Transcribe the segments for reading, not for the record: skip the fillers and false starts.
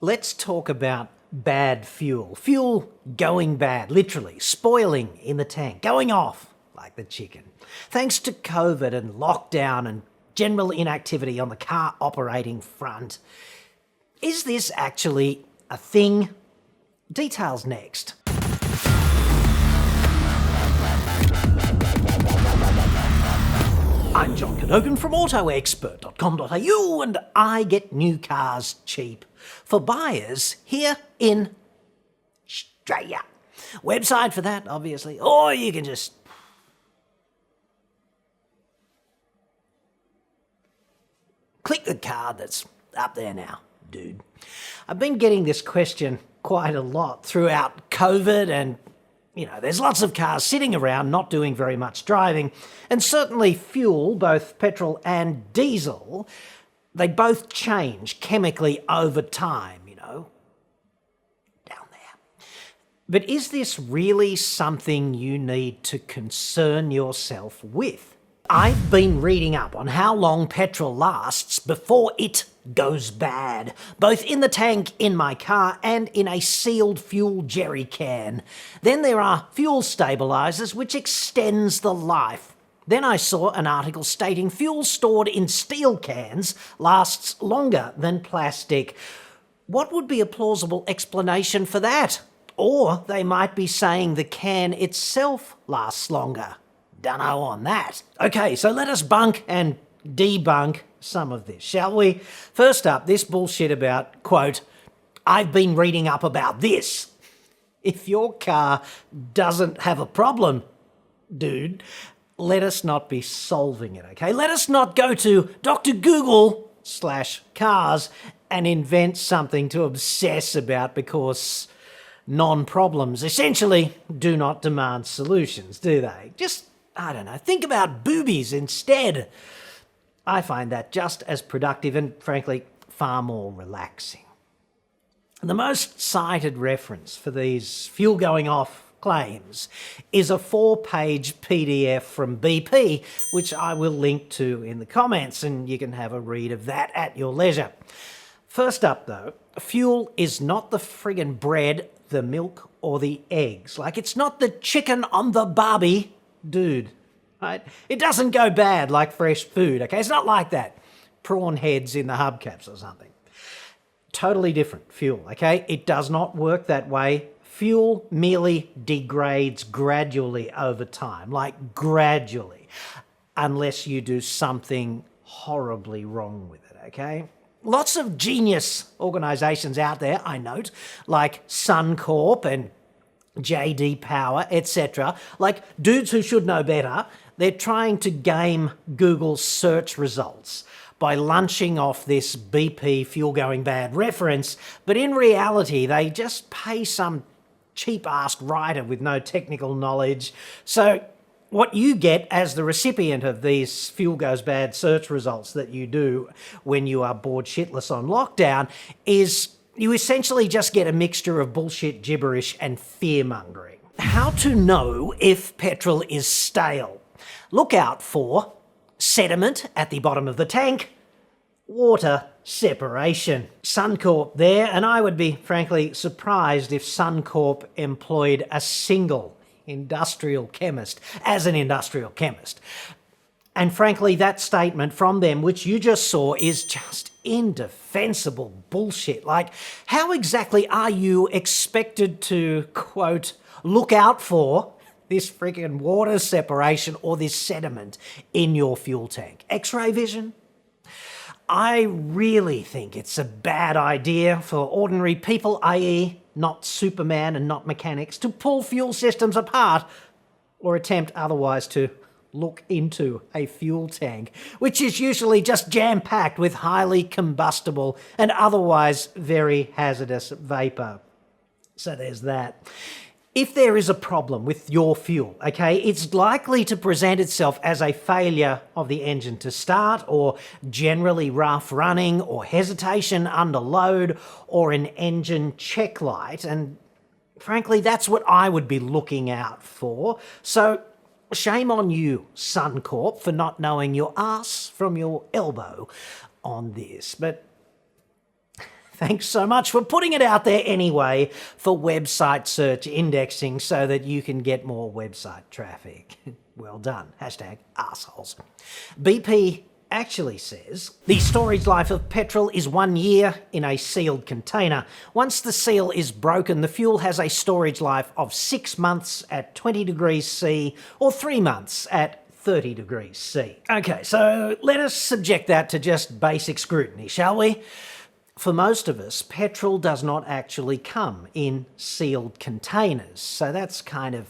Let's talk about bad fuel. Fuel going bad, literally, spoiling in the tank, going off like the chicken. Thanks to COVID and lockdown and general inactivity on the car operating front. Is this actually a thing? Details next. I'm John Cadogan from AutoExpert.com.au and I get new cars cheap for buyers here in Australia. Website for that, obviously, or you can just click the card that's up there now, dude. I've been getting this question quite a lot throughout COVID and there's lots of cars sitting around not doing very much driving, and certainly fuel, both petrol and diesel, they both change chemically over time, down there. But is this really something you need to concern yourself with? I've been reading up on how long petrol lasts before it goes bad, both in the tank in my car and in a sealed fuel jerry can. Then there are fuel stabilisers, which extends the life. Then I saw an article stating fuel stored in steel cans lasts longer than plastic. What would be a plausible explanation for that? Or they might be saying the can itself lasts longer. Dunno on that. Okay, so let us bunk and debunk some of this, shall we? First up, this bullshit about, quote, I've been reading up about this. If your car doesn't have a problem, dude, let us not be solving it, okay? Let us not go to Dr. Google/cars and invent something to obsess about because non-problems essentially do not demand solutions, do they? Just think about boobies instead. I find that just as productive and, frankly, far more relaxing. The most cited reference for these fuel going off claims is a 4-page PDF from BP, which I will link to in the comments, and you can have a read of that at your leisure. First up, though, fuel is not the friggin' bread, the milk, or the eggs. Like, it's not the chicken on the barbie, dude. Right? It doesn't go bad like fresh food, okay? It's not like that. Prawn heads in the hubcaps or something. Totally different fuel, okay? It does not work that way. Fuel merely degrades gradually over time, like gradually, unless you do something horribly wrong with it, okay? Lots of genius organisations out there, I note, like Suncorp and JD Power, etc., like dudes who should know better. They're trying to game Google's search results by lunching off this BP fuel going bad reference, but in reality, they just pay some cheap-ass writer with no technical knowledge. So what you get as the recipient of these fuel goes bad search results that you do when you are bored shitless on lockdown is you essentially just get a mixture of bullshit, gibberish, and fear-mongering. How to know if petrol is stale? Look out for sediment at the bottom of the tank, water separation. Suncorp there, and I would be, frankly, surprised if Suncorp employed a single industrial chemist as an industrial chemist. And frankly, that statement from them, which you just saw, is just indefensible bullshit. Like, how exactly are you expected to, quote, look out for this freaking water separation or this sediment in your fuel tank? X-ray vision? I really think it's a bad idea for ordinary people, i.e. not Superman and not mechanics, to pull fuel systems apart or attempt otherwise to look into a fuel tank, which is usually just jam-packed with highly combustible and otherwise very hazardous vapour. So there's that. If there is a problem with your fuel, okay, it's likely to present itself as a failure of the engine to start, or generally rough running, or hesitation under load, or an engine check light, and frankly, that's what I would be looking out for. So shame on you, Suncorp, for not knowing your ass from your elbow on this. But Thanks so much for putting it out there anyway for website search indexing so that you can get more website traffic. Well done. Hashtag arseholes. BP actually says the storage life of petrol is 1 year in a sealed container. Once the seal is broken, the fuel has a storage life of 6 months at 20 degrees C or 3 months at 30 degrees C. Okay, so let us subject that to just basic scrutiny, shall we? For most of us, petrol does not actually come in sealed containers, so that's kind of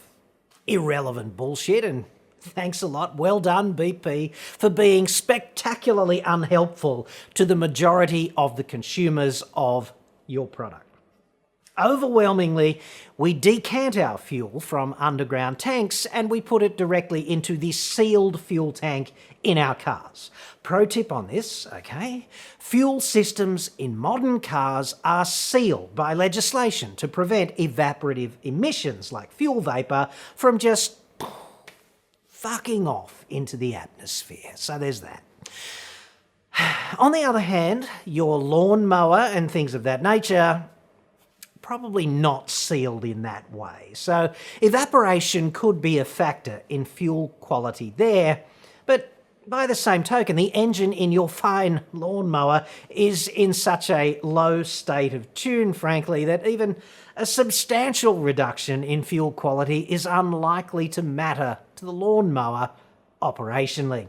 irrelevant bullshit, and thanks a lot. Well done, BP, for being spectacularly unhelpful to the majority of the consumers of your product. Overwhelmingly, we decant our fuel from underground tanks and we put it directly into the sealed fuel tank in our cars. Pro tip on this, okay? Fuel systems in modern cars are sealed by legislation to prevent evaporative emissions like fuel vapour from just fucking off into the atmosphere. So there's that. On the other hand, your lawnmower and things of that nature, probably not sealed in that way. So evaporation could be a factor in fuel quality there, but by the same token, the engine in your fine lawnmower is in such a low state of tune, frankly, that even a substantial reduction in fuel quality is unlikely to matter to the lawnmower operationally.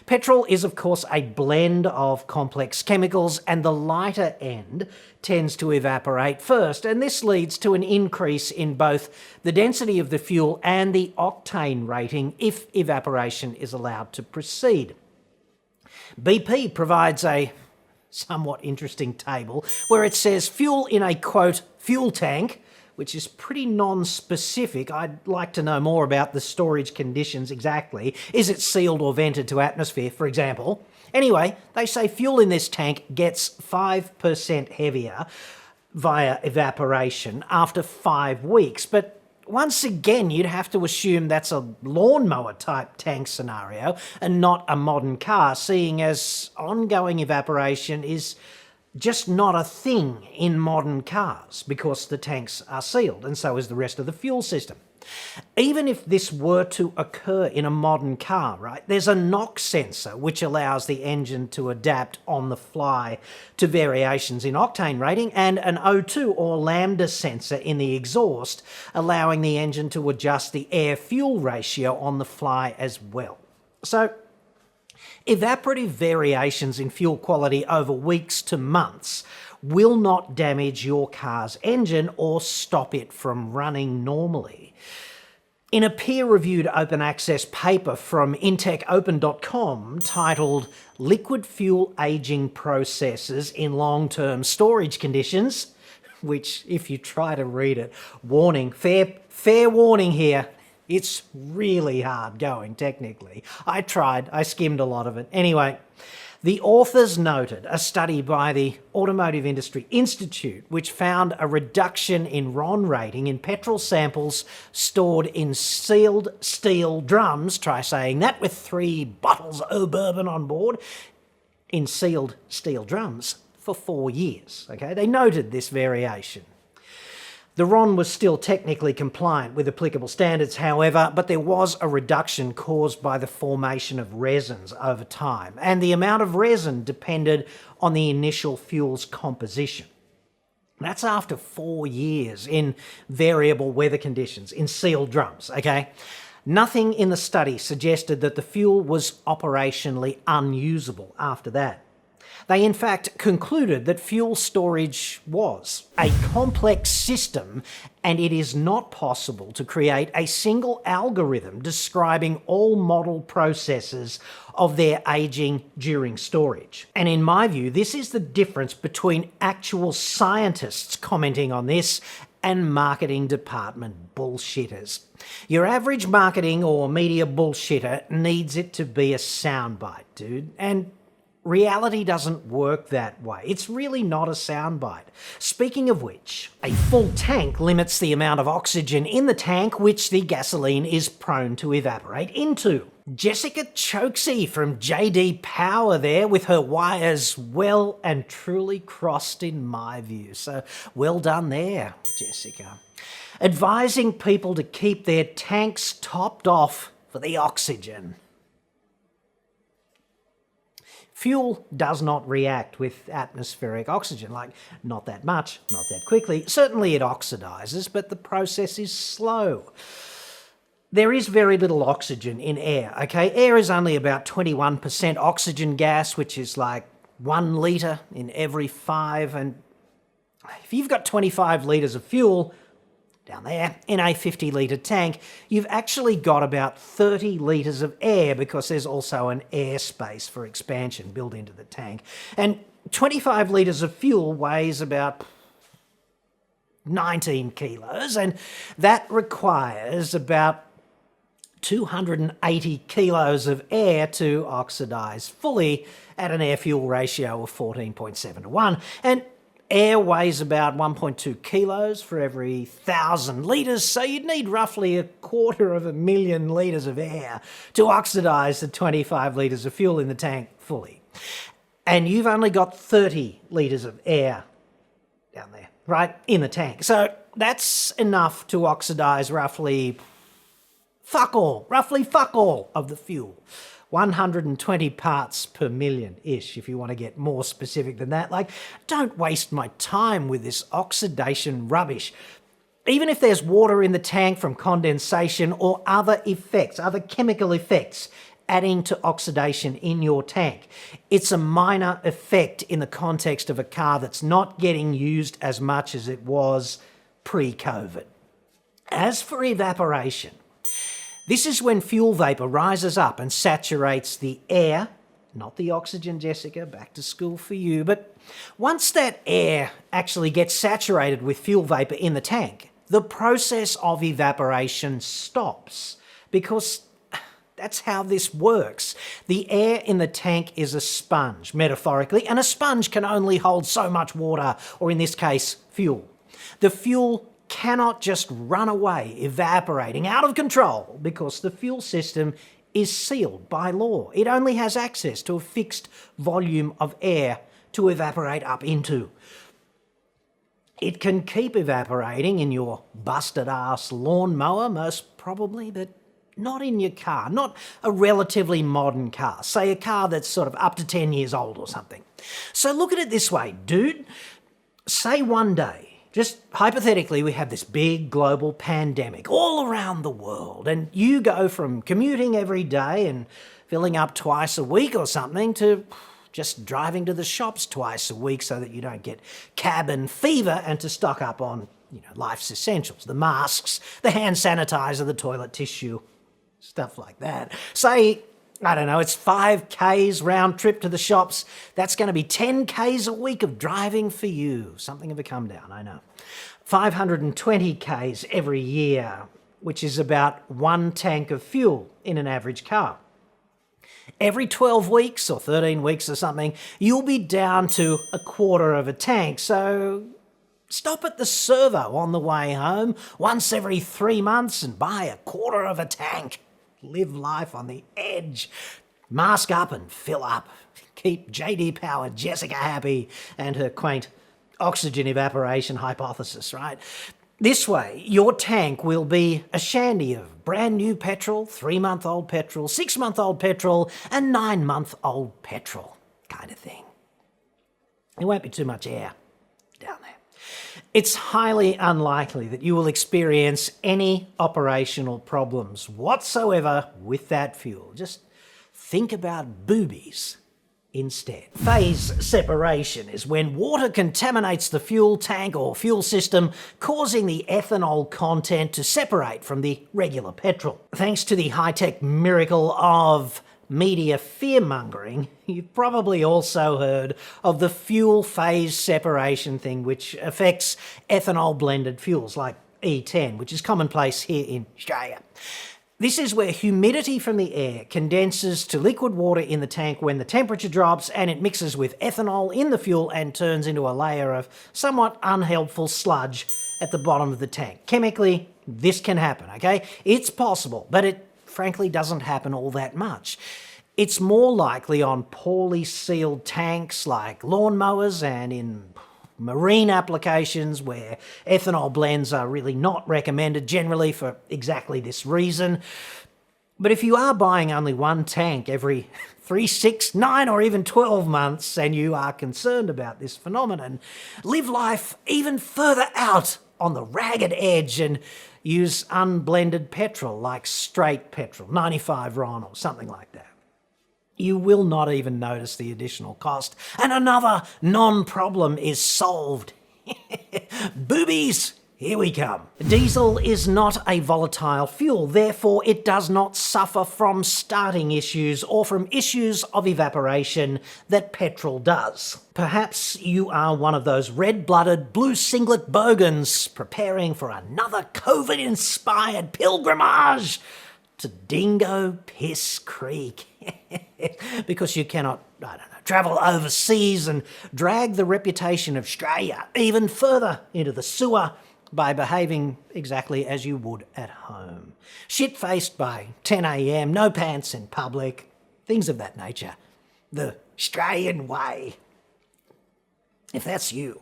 Petrol is, of course, a blend of complex chemicals, and the lighter end tends to evaporate first, and this leads to an increase in both the density of the fuel and the octane rating if evaporation is allowed to proceed. BP provides a somewhat interesting table where it says fuel in a, quote, fuel tank, which is pretty non-specific. I'd like to know more about the storage conditions exactly. Is it sealed or vented to atmosphere, for example? Anyway, they say fuel in this tank gets 5% heavier via evaporation after 5 weeks, but once again, you'd have to assume that's a lawnmower type tank scenario and not a modern car, seeing as ongoing evaporation is just not a thing in modern cars because the tanks are sealed, and so is the rest of the fuel system. Even if this were to occur in a modern car, right, there's a NOx sensor which allows the engine to adapt on the fly to variations in octane rating, and an O2 or lambda sensor in the exhaust, allowing the engine to adjust the air-fuel ratio on the fly as well. So evaporative variations in fuel quality over weeks to months will not damage your car's engine or stop it from running normally. In a peer-reviewed open access paper from intechopen.com titled Liquid Fuel Aging Processes in Long-Term Storage Conditions, which, if you try to read it, warning, fair warning here, it's really hard going technically. I tried, I skimmed a lot of it. Anyway, the authors noted a study by the Automotive Industry Institute which found a reduction in RON rating in petrol samples stored in sealed steel drums, try saying that with 3 bottles of bourbon on board, in sealed steel drums for 4 years. Okay, they noted this variation. The RON was still technically compliant with applicable standards, however, but there was a reduction caused by the formation of resins over time, and the amount of resin depended on the initial fuel's composition. That's after 4 years in variable weather conditions, in sealed drums, okay? Nothing in the study suggested that the fuel was operationally unusable after that. They in fact concluded that fuel storage was a complex system and it is not possible to create a single algorithm describing all model processes of their aging during storage. And in my view, this is the difference between actual scientists commenting on this and marketing department bullshitters. Your average marketing or media bullshitter needs it to be a soundbite, dude. And Reality doesn't work that way. It's really not a soundbite. Speaking of which, a full tank limits the amount of oxygen in the tank which the gasoline is prone to evaporate into. Jessica Chokesy from JD Power there with her wires well and truly crossed in my view. So well done there, Jessica. Advising people to keep their tanks topped off for the oxygen. Fuel does not react with atmospheric oxygen, like not that much, not that quickly. Certainly it oxidizes, but the process is slow. There is very little oxygen in air, okay? Air is only about 21% oxygen gas, which is like 1 litre in every 5. And if you've got 25 litres of fuel down there in a 50-litre tank, you've actually got about 30 litres of air because there's also an airspace for expansion built into the tank. And 25 litres of fuel weighs about 19 kilos, and that requires about 280 kilos of air to oxidize fully at an air-fuel ratio of 14.7 to 1. And air weighs about 1.2 kilos for every 1,000 litres, so you'd need roughly 250,000 litres of air to oxidize the 25 litres of fuel in the tank fully. And you've only got 30 litres of air down there, right, in the tank. So that's enough to oxidize roughly fuck all of the fuel. 120 parts per million-ish, if you want to get more specific than that. Like, don't waste my time with this oxidation rubbish. Even if there's water in the tank from condensation or other effects, other chemical effects adding to oxidation in your tank, it's a minor effect in the context of a car that's not getting used as much as it was pre-COVID. As for evaporation, this is when fuel vapour rises up and saturates the air, not the oxygen, Jessica, back to school for you, but once that air actually gets saturated with fuel vapour in the tank, the process of evaporation stops because that's how this works. The air in the tank is a sponge, metaphorically, and a sponge can only hold so much water, or in this case, fuel. The fuel cannot just run away, evaporating out of control, because the fuel system is sealed by law. It only has access to a fixed volume of air to evaporate up into. It can keep evaporating in your busted-ass lawnmower, most probably, but not in your car, not a relatively modern car, say a car that's sort of up to 10 years old or something. So look at it this way, dude. Say one day, just hypothetically, we have this big global pandemic all around the world, and you go from commuting every day and filling up twice a week or something to just driving to the shops twice a week so that you don't get cabin fever, and to stock up on, life's essentials, the masks, the hand sanitizer, the toilet tissue, stuff like that. Say, I don't know, it's 5Ks round trip to the shops. That's going to be 10Ks a week of driving for you. Something of a come down, I know. 520Ks every year, which is about 1 tank of fuel in an average car. Every 12 weeks or 13 weeks or something, you'll be down to 1/4 of a tank. So stop at the servo on the way home once every 3 months and buy 1/4 of a tank. Live life on the edge. Mask up and fill up. Keep JD Power Jessica happy and her quaint oxygen evaporation hypothesis, right? This way, your tank will be a shandy of brand new petrol, 3-month-old petrol, 6-month-old petrol, and 9-month-old petrol kind of thing. There won't be too much air down there. It's highly unlikely that you will experience any operational problems whatsoever with that fuel. Just think about boobies instead. Phase separation is when water contaminates the fuel tank or fuel system, causing the ethanol content to separate from the regular petrol. Thanks to the high-tech miracle of media fear-mongering, you've probably also heard of the fuel phase separation thing, which affects ethanol-blended fuels like E10, which is commonplace here in Australia. This is where humidity from the air condenses to liquid water in the tank when the temperature drops, and it mixes with ethanol in the fuel and turns into a layer of somewhat unhelpful sludge at the bottom of the tank. Chemically, this can happen, okay? It's possible, but it frankly doesn't happen all that much. It's more likely on poorly sealed tanks like lawnmowers and in marine applications where ethanol blends are really not recommended generally for exactly this reason. But if you are buying only one tank every 3, 6, 9 or even 12 months and you are concerned about this phenomenon, live life even further out on the ragged edge and use unblended petrol like straight petrol, 95 RON or something like that. You will not even notice the additional cost, and another non-problem is solved. Boobies, here we come. Diesel is not a volatile fuel, therefore it does not suffer from starting issues or from issues of evaporation that petrol does. Perhaps you are one of those red-blooded, blue singlet bogans preparing for another COVID-inspired pilgrimage to Dingo Piss Creek. Because you cannot, travel overseas and drag the reputation of Australia even further into the sewer by behaving exactly as you would at home. Shit-faced by 10 a.m, no pants in public, things of that nature. The Australian way. If that's you,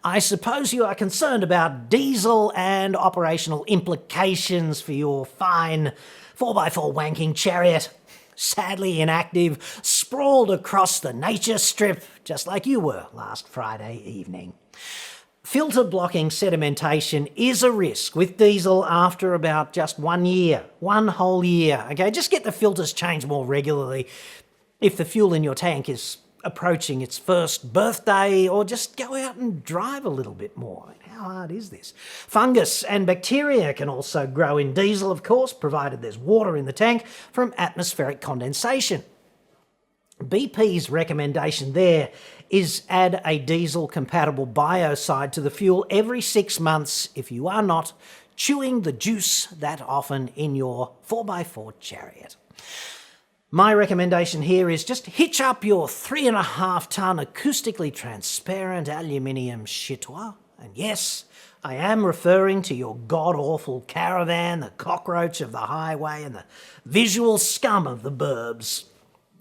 I suppose you are concerned about diesel and operational implications for your fine 4x4 wanking chariot, sadly inactive, sprawled across the nature strip, just like you were last Friday evening. Filter blocking sedimentation is a risk with diesel after about just 1 year, 1 whole year. Okay, just get the filters changed more regularly if the fuel in your tank is approaching its first birthday, or just go out and drive a little bit more. How hard is this? Fungus and bacteria can also grow in diesel, of course, provided there's water in the tank from atmospheric condensation. BP's recommendation there is add a diesel-compatible biocide to the fuel every 6 months if you are not chewing the juice that often in your 4x4 chariot. My recommendation here is just hitch up your 3.5-ton acoustically transparent aluminium chitois. And yes, I am referring to your god-awful caravan, the cockroach of the highway and the visual scum of the burbs.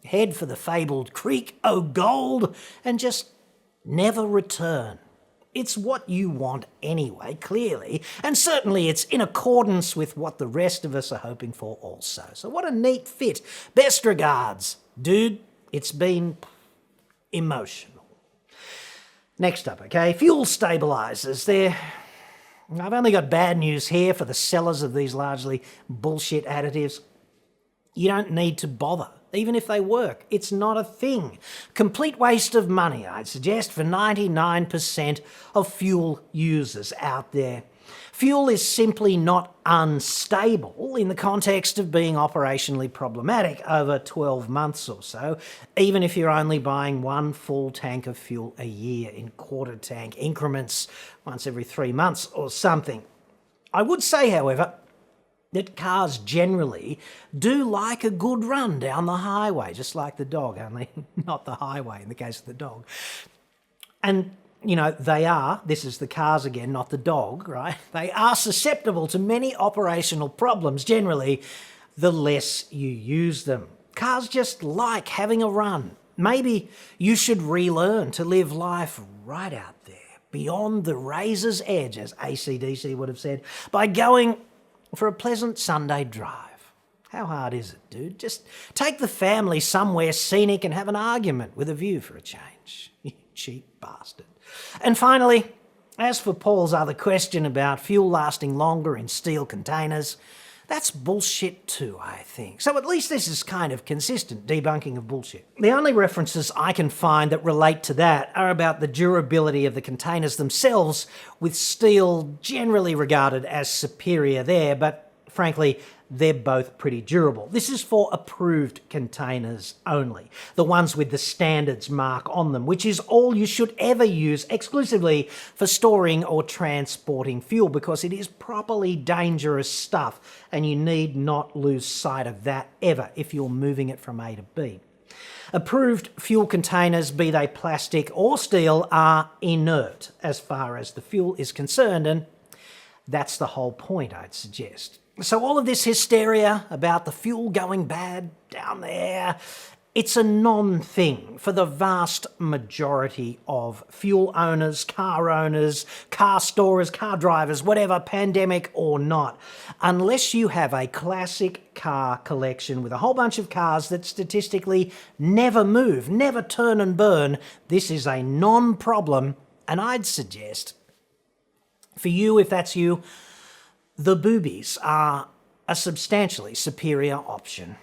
Head for the fabled Creek o' Gold and just never return. It's what you want anyway, clearly, and certainly it's in accordance with what the rest of us are hoping for also. So what a neat fit. Best regards. Dude, it's been emotional. Next up, okay, fuel stabilisers. I've only got bad news here for the sellers of these largely bullshit additives. You don't need to bother. Even if they work, it's not a thing. Complete waste of money, I'd suggest, for 99% of fuel users out there. Fuel is simply not unstable in the context of being operationally problematic over 12 months or so, even if you're only buying 1 full tank of fuel a year in quarter tank increments once every 3 months or something. I would say, however, that cars generally do like a good run down the highway, just like the dog, only not the highway in the case of the dog. And, they are, this is the cars again, not the dog, right? They are susceptible to many operational problems generally, the less you use them. Cars just like having a run. Maybe you should relearn to live life right out there, beyond the razor's edge, as AC/DC would have said, by going for a pleasant Sunday drive. How hard is it, dude? Just take the family somewhere scenic and have an argument with a view for a change. You cheap bastard. And finally, as for Paul's other question about fuel lasting longer in steel containers, that's bullshit too, I think. So at least this is kind of consistent debunking of bullshit. The only references I can find that relate to that are about the durability of the containers themselves, with steel generally regarded as superior there, but frankly, they're both pretty durable. This is for approved containers only, the ones with the standards mark on them, which is all you should ever use exclusively for storing or transporting fuel, because it is properly dangerous stuff and you need not lose sight of that ever if you're moving it from A to B. Approved fuel containers, be they plastic or steel, are inert as far as the fuel is concerned, and that's the whole point, I'd suggest. So all of this hysteria about the fuel going bad down there, it's a non-thing for the vast majority of fuel owners, car storers, car drivers, whatever, pandemic or not. Unless you have a classic car collection with a whole bunch of cars that statistically never move, never turn and burn, this is a non-problem, and I'd suggest, for you, if that's you, the boobies are a substantially superior option.